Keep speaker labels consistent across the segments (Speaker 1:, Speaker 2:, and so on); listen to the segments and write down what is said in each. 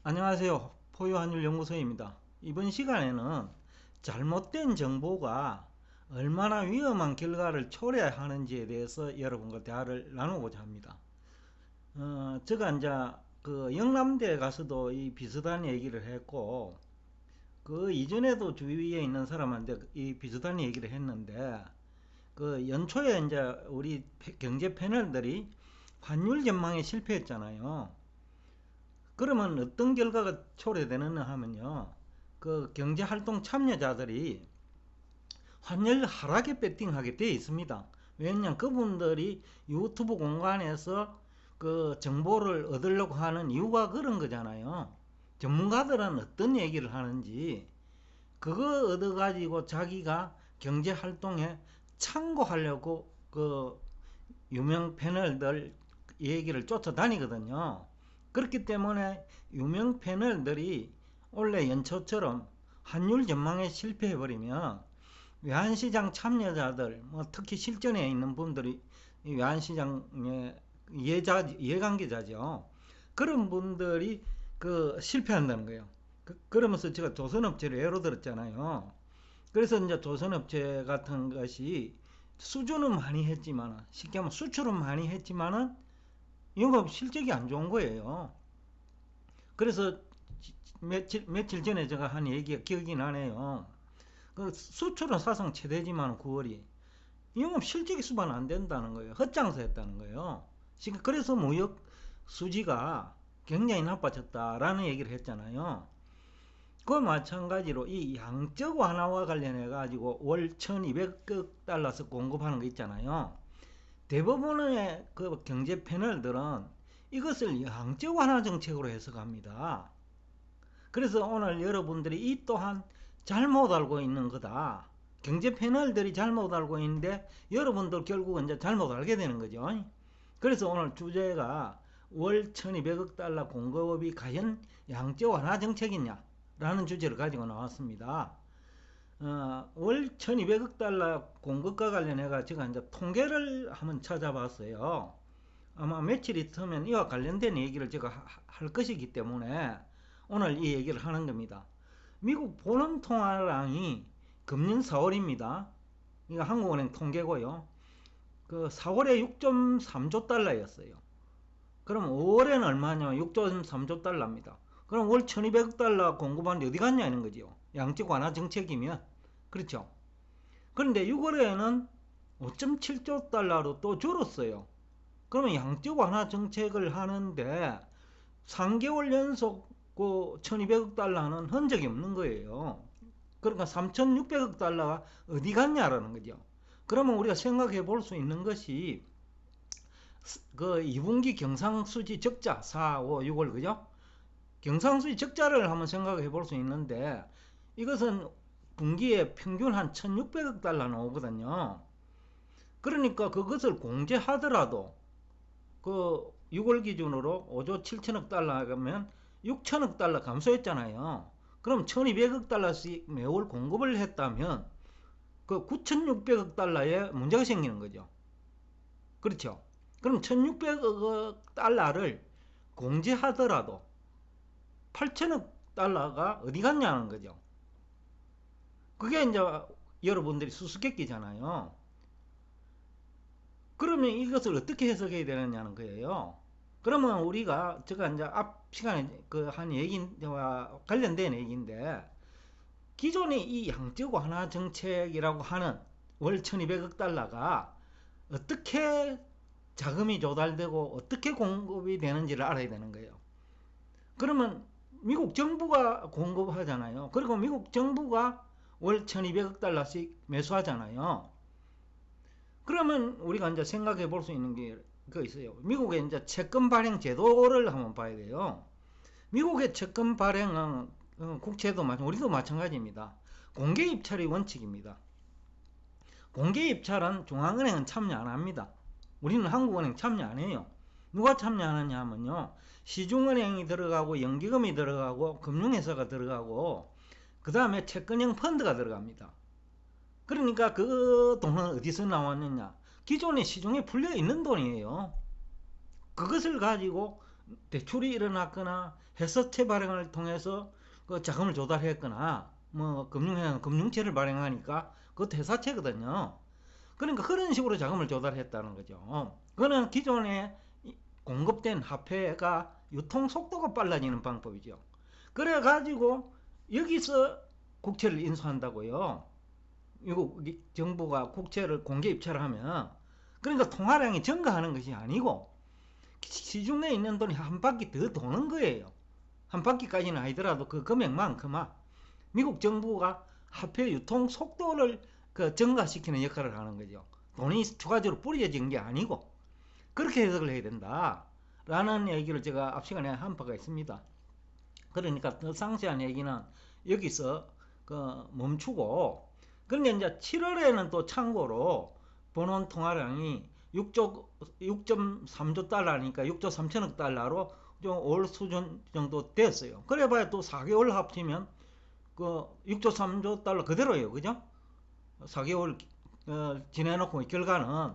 Speaker 1: 안녕하세요. 포유한율연구소입니다. 이번 시간에는 잘못된 정보가 얼마나 위험한 결과를 초래하는지에 대해서 여러분과 대화를 나누고자 합니다. 제가 이제 그 영남대에 가서도 이 비슷한 얘기를 했고, 그 이전에도 주위에 있는 사람한테 이 비슷한 얘기를 했는데, 그 연초에 이제 우리 경제 패널들이 환율 전망에 실패했잖아요. 그러면 어떤 결과가 초래되느냐 하면요. 그 경제활동 참여자들이 환율 하락에 배팅하게 되어 있습니다. 왜냐하면 그분들이 유튜브 공간에서 그 정보를 얻으려고 하는 이유가 그런 거잖아요. 전문가들은 어떤 얘기를 하는지 그거 얻어가지고 자기가 경제활동에 참고하려고 그 유명 패널들 얘기를 쫓아다니거든요. 그렇기 때문에 유명 패널들이 원래 연초처럼 환율 전망에 실패해버리면 외환시장 참여자들, 뭐 특히 실전에 있는 분들이 외환시장의 예관계자죠. 그런 분들이 그 실패한다는 거예요. 그러면서 제가 조선업체를 예로 들었잖아요. 그래서 이제 조선업체 같은 것이 수주는 많이 했지만, 쉽게 하면 수출은 많이 했지만은 영업 실적이 안 좋은 거예요. 그래서 며칠 전에 제가 한 얘기가 기억이 나네요. 그 수출은 사상 최대지만 9월이 영업 실적이 수반 안 된다는 거예요. 헛장사했다는 거예요. 그래서 무역 수지가 굉장히 나빠졌다라는 얘기를 했잖아요. 그 마찬가지로 이 양적 완화와 관련해 가지고 월 1200억 달러서 공급하는 거 있잖아요. 대부분의 그 경제 패널들은 이것을 양적 완화 정책으로 해석합니다. 그래서 오늘 여러분들이 이 또한 잘못 알고 있는 거다. 경제 패널들이 잘못 알고 있는데 여러분들 결국은 이제 잘못 알게 되는 거죠. 그래서 오늘 주제가 월 1200억 달러 공급이 과연 양적 완화 정책이냐 라는 주제를 가지고 나왔습니다. 월 1200억 달러 공급과 관련해가 제가 이제 통계를 한번 찾아봤어요. 아마 며칠 있으면 이와 관련된 얘기를 제가 할 것이기 때문에 오늘 이 얘기를 하는 겁니다. 미국 본원 통화량이 금년 4월입니다. 이거 한국은행 통계고요. 그 4월에 6.3조 달러였어요. 그럼 5월에는 얼마냐? 6.3조 달러입니다. 그럼 월 1200억 달러 공급하는데 어디 갔냐는 거죠. 양적 완화 정책이면. 그렇죠. 그런데 6월에는 5.7조 달러로 또 줄었어요. 그러면 양적 완화 정책을 하는데 3개월 연속 그 1200억 달러는 흔적이 없는 거예요. 그러니까 3600억 달러가 어디 갔냐라는 거죠. 그러면 우리가 생각해 볼 수 있는 것이 그 2분기 경상수지 적자 4, 5, 6월 그죠? 경상수지 적자를 한번 생각해 볼 수 있는데 이것은 분기에 평균 한 1600억 달러 나오거든요. 그러니까 그것을 공제하더라도 그 6월 기준으로 5조 7천억 달러 하면 6천억 달러 감소했잖아요. 그럼 1200억 달러씩 매월 공급을 했다면 그 9600억 달러에 문제가 생기는 거죠. 그렇죠. 그럼 1600억 달러를 공제하더라도 8천억 달러가 어디 갔냐는 거죠. 그게 이제 여러분들이 수수께끼잖아요. 그러면 이것을 어떻게 해석해야 되느냐는 거예요. 그러면 우리가 제가 이제 앞 시간에 그 한 얘기와 관련된 얘기인데 기존의 이 양적 완화 정책이라고 하는 월 1200억 달러가 어떻게 자금이 조달되고 어떻게 공급이 되는지를 알아야 되는 거예요. 그러면 미국 정부가 공급하잖아요. 그리고 미국 정부가 월 1200억 달러씩 매수하잖아요. 그러면 우리가 이제 생각해 볼 수 있는 게 그 있어요. 미국의 이제 채권 발행 제도를 한번 봐야 돼요. 미국의 채권 발행은 국채도 우리도 마찬가지입니다. 공개 입찰이 원칙입니다. 공개 입찰은 중앙은행은 참여 안 합니다. 우리는 한국은행 참여 안 해요. 누가 참여하느냐 하면요. 시중은행이 들어가고 연기금이 들어가고 금융회사가 들어가고 그 다음에 채권형 펀드가 들어갑니다. 그러니까 그 돈은 어디서 나왔느냐? 기존에 시중에 풀려 있는 돈이에요. 그것을 가지고 대출이 일어났거나 해서채 발행을 통해서 그 자금을 조달했거나 뭐 금융회사 금융채를 발행하니까 그것도 회사채거든요. 그러니까 그런 식으로 자금을 조달했다는 거죠. 그거는 기존에 공급된 화폐가 유통 속도가 빨라지는 방법이죠. 그래 가지고 여기서 국채를 인수한다고요. 미국 정부가 국채를 공개 입찰을 하면, 그러니까 통화량이 증가하는 것이 아니고 시중 내에 있는 돈이 한 바퀴 더 도는 거예요. 한 바퀴까지는 아니더라도 그 금액만큼은 미국 정부가 화폐 유통 속도를 그 증가시키는 역할을 하는 거죠. 돈이 추가적으로 뿌려진 게 아니고 그렇게 해석을 해야 된다 라는 얘기를 제가 앞 시간에 한 바가 있습니다. 그러니까 더 상세한 얘기는 여기서 그 멈추고, 그런데 이제 7월에는 또 참고로 본원 통화량이 6.3조 달러니까 6조 3천억 달러로 좀 올 수준 정도 됐어요. 그래봐야 또 4개월 합치면 그 6조 3조 달러 그대로예요. 그죠? 4개월 지내놓고 결과는,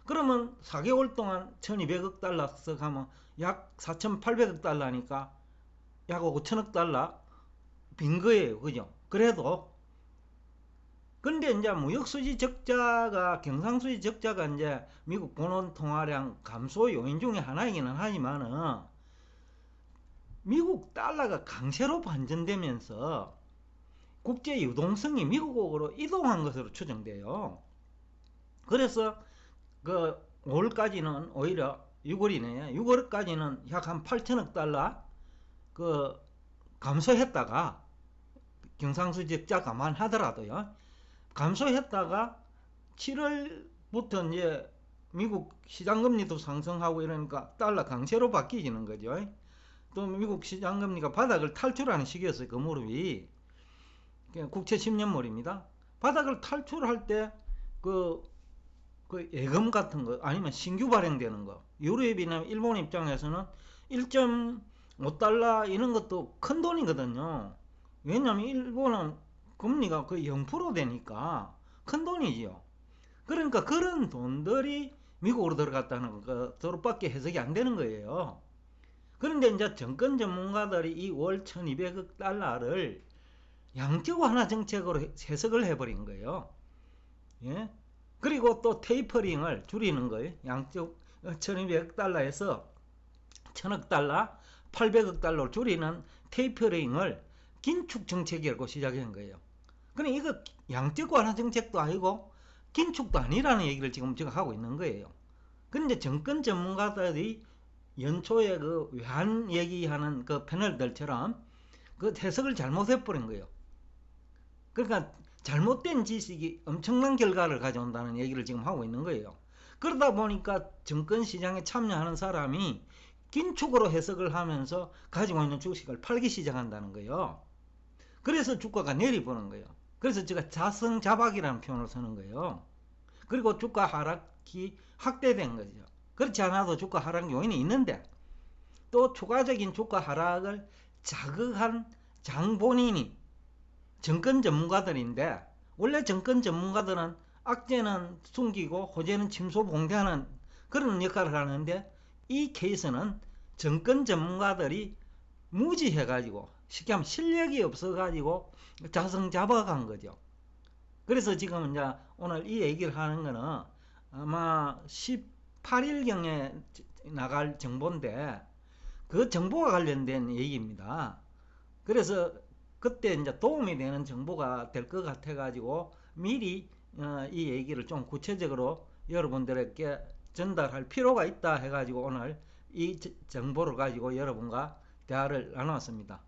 Speaker 1: 그러면 4개월 동안 1200억 달러 써가면 약 4800억 달러니까 약 5천억 달러 빈 거예요. 그죠? 그래도 근데 이제 무역수지 적자가, 경상수지 적자가 이제 미국 본원 통화량 감소 요인 중에 하나이기는 하지만은 미국 달러가 강세로 반전되면서 국제 유동성이 미국으로 이동한 것으로 추정돼요. 그래서 그 5월까지는 오히려 6월이네. 6월까지는 약 한 8천억 달러 그 감소했다가, 경상수지 적자 감안하더라도요. 감소했다가 7월부터 이제 미국 시장금리도 상승하고 이러니까 달러 강세로 바뀌지는 거죠. 또 미국 시장금리가 바닥을 탈출하는 시기였어요. 그 무렵이 국채 10년물입니다. 바닥을 탈출할 때 그 예금 같은 거 아니면 신규 발행되는 거, 유럽이나 일본 입장에서는 1.5달러 이런 것도 큰 돈이거든요. 왜냐하면 일본은 금리가 거의 0% 되니까 큰 돈이지요. 그러니까 그런 돈들이 미국으로 들어갔다는 것으로밖에 해석이 안 되는 거예요. 그런데 이제 정권 전문가들이 이 월 1200억 달러를 양적 완화 정책으로 해석을 해버린 거예요. 예? 그리고 또 테이퍼링을 줄이는 거예요. 양적 1200억 달러에서 1000억 달러, 800억 달러로 줄이는 테이퍼링을 긴축 정책이라고 시작한 거예요. 그러니까 이거 양적 완화 정책도 아니고 긴축도 아니라는 얘기를 지금 제가 하고 있는 거예요. 그런데 정권 전문가들이 연초에 그 외환 얘기하는 그 패널들처럼 그 해석을 잘못해버린 거예요. 그러니까 잘못된 지식이 엄청난 결과를 가져온다는 얘기를 지금 하고 있는 거예요. 그러다 보니까 증권시장에 참여하는 사람이 긴축으로 해석을 하면서 가지고 있는 주식을 팔기 시작한다는 거예요. 그래서 주가가 내리보는 거예요. 그래서 제가 자승자박이라는 표현을 쓰는 거예요. 그리고 주가 하락이 확대된 거죠. 그렇지 않아도 주가 하락 요인이 있는데, 또 추가적인 주가 하락을 자극한 장본인이 정권 전문가들인데, 원래 정권 전문가들은 악재는 숨기고 호재는 침소봉대하는 그런 역할을 하는데, 이 케이스는 정권 전문가들이 무지해가지고, 쉽게 하면 실력이 없어가지고 자승자박한 거죠. 그래서 지금 이제 오늘 이 얘기를 하는 거는 아마 18일경에 나갈 정보인데, 그 정보와 관련된 얘기입니다. 그래서 그때 이제 도움이 되는 정보가 될 것 같아 가지고 미리 이 얘기를 좀 구체적으로 여러분들에게 전달할 필요가 있다 해 가지고 오늘 이 정보를 가지고 여러분과 대화를 나눴습니다.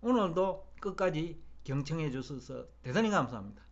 Speaker 1: 오늘도 끝까지 경청해 주셔서 대단히 감사합니다.